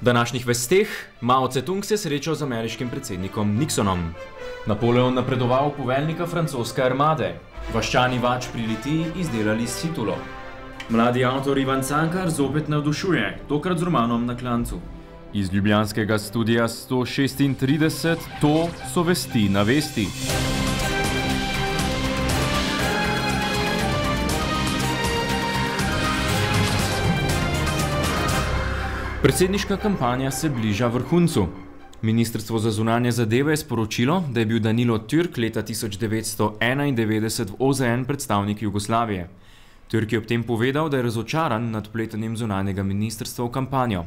V današnjih vesteh Mao Tse-tung se srečal z ameriškim predsednikom Nixonom. Napoleon napredoval poveljnika francoske armade. Vaščani Vač pri Litiji izdelali s titulo. Mladi avtor Ivan Cankar zopet navdušuje, tokrat z romanom Na klancu. Iz ljubljanskega studia 136, to so vesti na vesti. Predsedniška kampanja se bliža vrhuncu. Ministrstvo za zunanje zadeve je sporočilo, da je bil Danilo Türk leta 1991 v OZN predstavnik Jugoslavije. Türk je ob tem povedal, da je razočaran nad vpletanjem zunanjega ministrstva v kampanjo.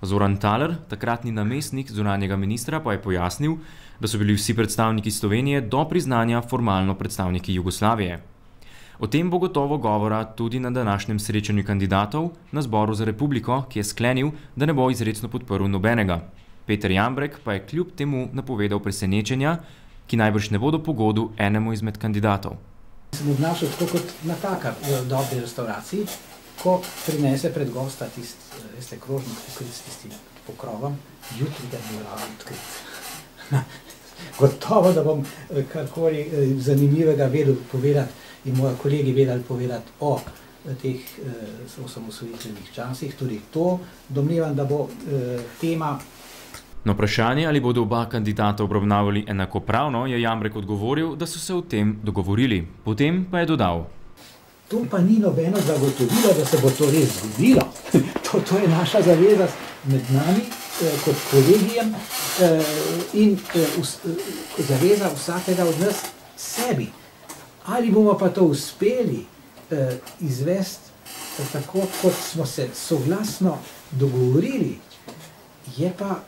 Zoran Thaler, takratni namestnik zunanjega ministra, pa je pojasnil, da so bili vsi predstavniki Slovenije do priznanja formalno predstavniki Jugoslavije. O tem bo gotovo govora tudi na današnjem srečanju kandidatov na Zboru za republiko, ki je sklenil, da ne bo izrecno podprl nobenega. Peter Jambrek pa je kljub temu napovedal presenečenja, ki najbrž ne bodo po godu enemu izmed kandidatov. Sem obnašal tako kot natakar v dobri restauraciji, ko prinese pred gosta tiste krožnik pokrit s tistim pokrovom, jutri ga bi rado odkrit. Gotovo, da bom karkoli zanimivega vedel povedati in moji kolegi vedeli povedati o teh osamosvojitvenih časih. Tudi to domnevam, da bo tema. Na vprašanje, ali bodo oba kandidata obravnavali enakopravno, je Jambrek odgovoril, da so se o tem dogovorili. Potem pa je dodal. To pa ni nobeno zagotovilo, da se bo to res zgodilo. To je naša zaveza med nami kot kolegijem in zaveza vsakega od nas sebi. Ali bomo pa to uspeli izvesti tako, kot smo se soglasno dogovorili, je pa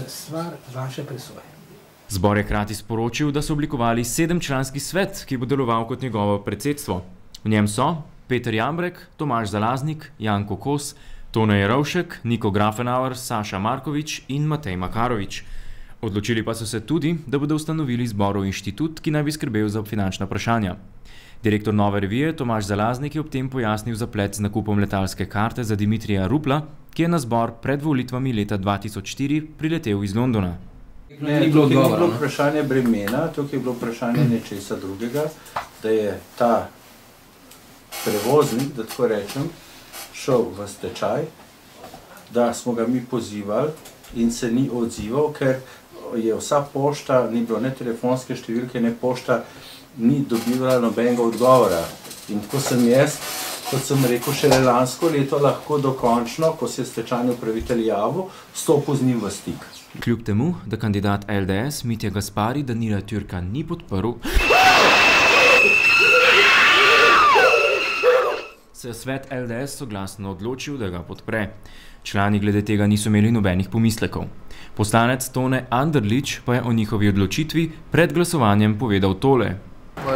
stvar vaše presoje. Zbor je hkrati sporočil, da so oblikovali 7-članski svet, ki bo deloval kot njegovo predsedstvo. V njem so Peter Jambrek, Tomaž Zalaznik, Janko Kos, Tone Jerovšek, Niko Grafenauer, Saša Markovič in Matej Makarovič. Odločili pa so se tudi, da bodo ustanovili zborov inštitut, ki naj bi skrbel za finančna vprašanja. Direktor Nove revije Tomaž Zalaznik je ob tem pojasnil zaplet z nakupom letalske karte za Dimitrija Rupla, ki je na zbor pred volitvami leta 2004 priletel iz Londona. Ni bilo vprašanje bremena, tukaj je bilo vprašanje nečesa drugega, da je ta prevoznik, da tako rečem, šel v stečaj, da smo ga mi pozivali in se ni odzival, ker je vsa pošta, ni bilo ne telefonske številke, ne pošta, ni dobivala nobenega odgovora. In tako sem jaz, kot sem rekel, šele lansko leto lahko dokončno, ko se je stečajni upravitelj javil, stopil z njim v stik. Kljub temu, da kandidat LDS Mitja Gaspari Danila Türka ni podprl, se je svet LDS soglasno odločil, da ga podpre. Člani glede tega niso imeli nobenih pomislekov. Poslanec Tone Anderlič pa je o njihovi odločitvi pred glasovanjem povedal tole.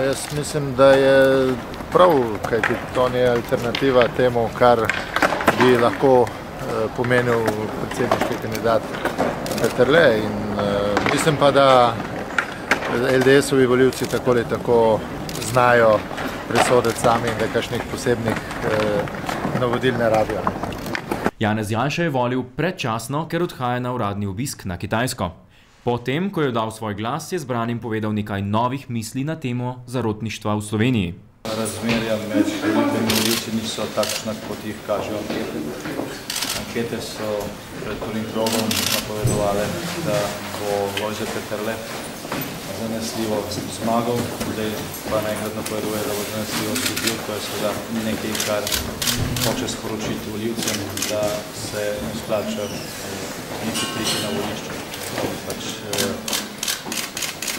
Jaz mislim, da je prav, kajti to ni alternativa temu, kar bi lahko pomenil predsedniški kandidat Peterle. In mislim pa, da LDS-ovi volivci tako ali tako znajo presoditi sami in da kakšnih posebnih navodil ne rabijo. Janez Janša je volil predčasno, ker odhaja na uradni obisk na Kitajsko. Potem, ko je dal svoj glas, je zbranim povedal nekaj novih misli na temo zarotništva v Sloveniji. Razmerja med volivkami in volivci niso takšna, kot jih kažejo ankete. Ankete so pred prvim krogom napovedovale, da bo Lojze Peterle zanesljivo zmagal, zdaj pa naenkrat napoveduje, da bo zanesljivo izgubil. To je seveda nekaj, kar hoče sporočiti volivcem, da se ne splača niti priti na volišče. To je pač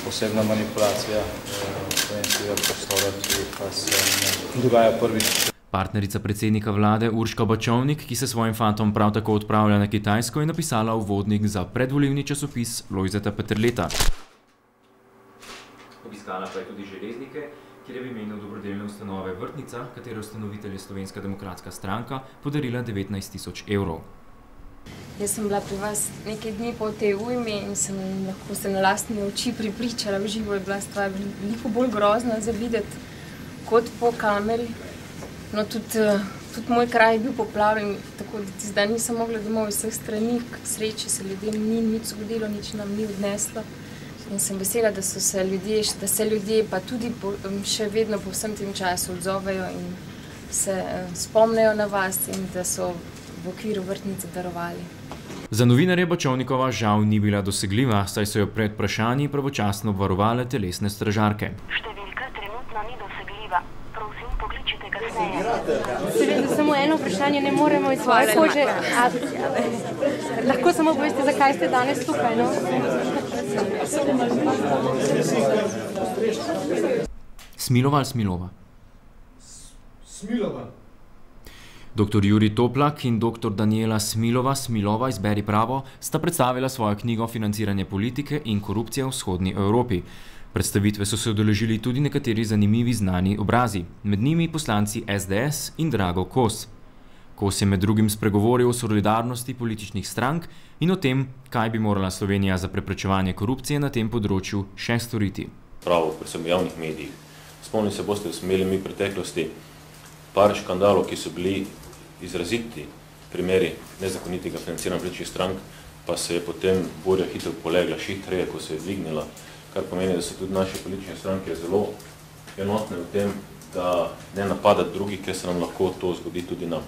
posebna manipulacija slovenskega prostora, ki pa se ne dogaja prvič. Partnerica predsednika vlade Urška Bačovnik, ki se svojim fantom prav tako odpravlja na Kitajsko, je napisala uvodnik za predvolilni časopis Lojzeta Peterleta. Obiskala pa je tudi Železnike, kjer je v imenu dobrodelne ustanove Vrtnica, katere ustanovitelj je Slovenska demokratska stranka, podarila 19 000 evrov. Jaz sem bila pri vas nekaj dni po tej ujmi in sem lahko se na lastne oči pripričala, v živo je bila stvar veliko bolj grozna za videti kot po kameri. No, tudi Tudi moj kraj je bil poplavljen, tako da zdaj nisem mogla domov iz vseh strani, k sreči se ljudem ni nič zgodilo, nič nam ni odneslo. In sem vesela, da se ljudje pa tudi še vedno po vsem tem času odzovejo in se spomnejo na vas in da so v okviru vrtnice darovali. Za novinarje Bačovnikova žal ni bila dosegljiva, saj so jo pred vprašanji pravočasno obvarovale telesne stražarke. Številka trenutno ni dosegljiva. Prosim, pokličite kasneje. Seveda samo eno vprašanje ne moremo iz svoje kože. Lahko samo poveste, zakaj ste danes tukaj, no? Smilova ali Smilova? Smilova. Dr. Jurij Toplak in dr. Daniela Smilova, izberi pravo, sta predstavila svojo knjigo Financiranje politike in korupcija v vzhodni Evropi. Predstavitve so se udeležili tudi nekateri zanimivi znani obrazi, med njimi poslanci SDS in Drago Kos. Kos je med drugim spregovoril o solidarnosti političnih strank in o tem, kaj bi morala Slovenija za preprečevanje korupcije na tem področju še storiti. Prav, predvsem v javnih medijih. Spomnim se boste, da smo imeli mi v preteklosti par škandalov, ki so bili izraziti primeri nezakonitega financiranja političnih strank, pa se je potem burja hitro polegla, hitreje, ko se je dvignila, kar pomeni, da so tudi naše politične stranke zelo enotne v tem, da ne napadati drugih, ker se nam lahko to zgodi tudi nam.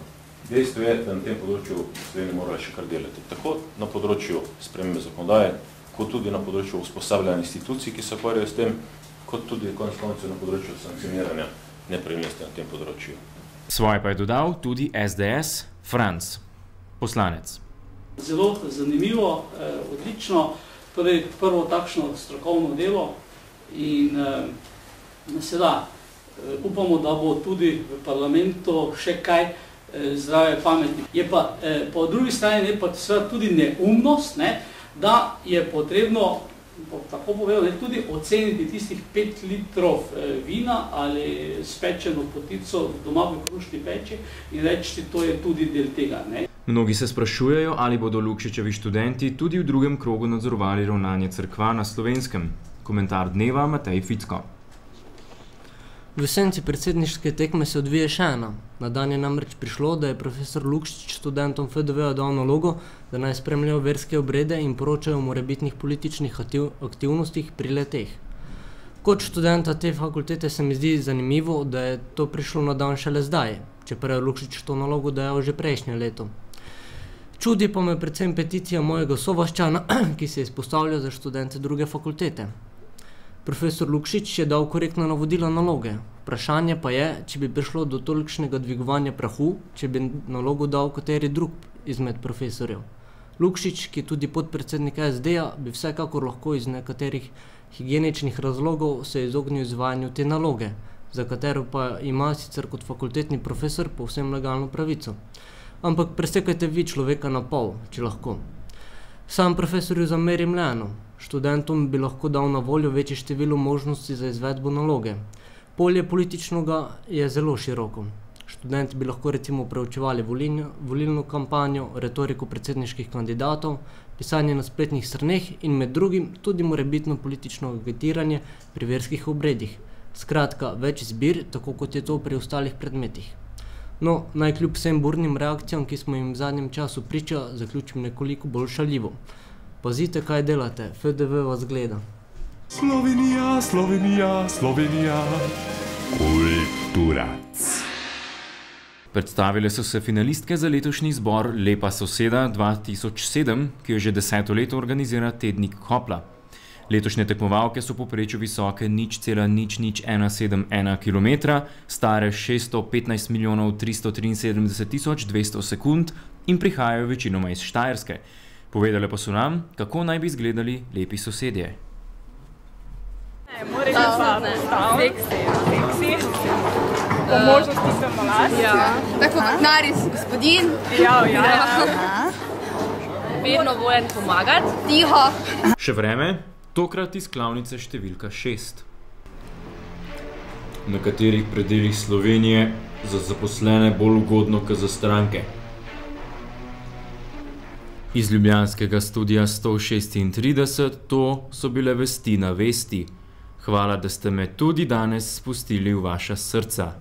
Dejstvo je, da na tem področju Slovenija morala še kar delati. Tako na področju spremembe zakonodaje, kot tudi na področju usposabljanja institucij, ki se ukvarjajo s tem, kot tudi konec koncev na področju sankcioniranja nepravilnosti na tem področju. Svoje pa je dodal tudi SDS Franc, poslanec. Zelo zanimivo, odlično, torej prvo takšno strokovno delo in seveda upamo, da bo tudi v parlamentu še kaj zdrave pameti. Je pa po drugi strani pa seveda tudi neumnost, da je potrebno, tako povedal, tudi oceniti tistih 5 litrov vina ali spečeno potico doma v krušni peči in reči, to je tudi del tega. Mnogi se sprašujejo, ali bodo Lukšičevi študenti tudi v drugem krogu nadzorovali ravnanje cerkva na Slovenskem. Komentar dneva Matej Ficko. V senci predsedniške tekme se odvije še ena. Na dan je namreč prišlo, da je profesor Lukšič študentom FDV dal nalogo, da naj spremljajo verske obrede in poročajo o morebitnih političnih aktivnostih pri leteh. Kot študenta te fakultete se mi zdi zanimivo, da je to prišlo na dan šele zdaj, čeprav je Lukšič to nalogo dajal že prejšnje leto. Čudi pa me predvsem peticija mojega sovaščana, ki se izpostavlja za študente druge fakultete. Profesor Lukšič je dal korektna navodila naloge. Vprašanje pa je, če bi prišlo do tolikšnega dvigovanja prahu, če bi nalogo dal kateri drug izmed profesorjev. Lukšič, ki je tudi podpredsednik SD-ja, bi vsekakor lahko iz nekaterih higieničnih razlogov se izognil izvajanju te naloge, za katero pa ima sicer kot fakultetni profesor povsem legalno pravico. Ampak presekajte vi človeka na pol, če lahko. Sam profesorju zamerim le eno. Študentom bi lahko dal na voljo večje število možnosti za izvedbo naloge. Polje političnega je zelo široko. Študenti bi lahko recimo preučevali volilno kampanjo, retoriko predsedniških kandidatov, pisanje na spletnih straneh in med drugim tudi morebitno politično agitiranje pri verskih obredih. Skratka, več izbir, tako kot je to pri ostalih predmetih. No, naj kljub vsem burnim reakcijam, ki smo jim v zadnjem času priča, zaključim nekoliko bolj šaljivo. Pazite, kaj delate, FDV vas gleda. Slovenija, Slovenija, Slovenija, kulturac. Predstavile so se finalistke za letošnji izbor Lepa soseda 2007, ki jo že 10. leto organizira tednik Hopla. Letošnje tekmovalke so povprečju visoke 0,000171 km, stare 615 milijonov 373 tisoč 200 sekund in prihajajo večinoma iz Štajerske. Povedale pa so nam, kako naj bi izgledali lepi sosedje. Mora biti pa seksi. Po možnosti sem mlad. Tako kot naris gospodin. Vedno voljen pomagati. Tiho. Še vreme, tokrat iz klavnice številka 6. Na katerih predelih Slovenije za zaposlene bolj ugodno, kot za stranke. Iz ljubljanskega studia 136, to so bile vesti na vesti. Hvala, da ste me tudi danes spustili v vaša srca.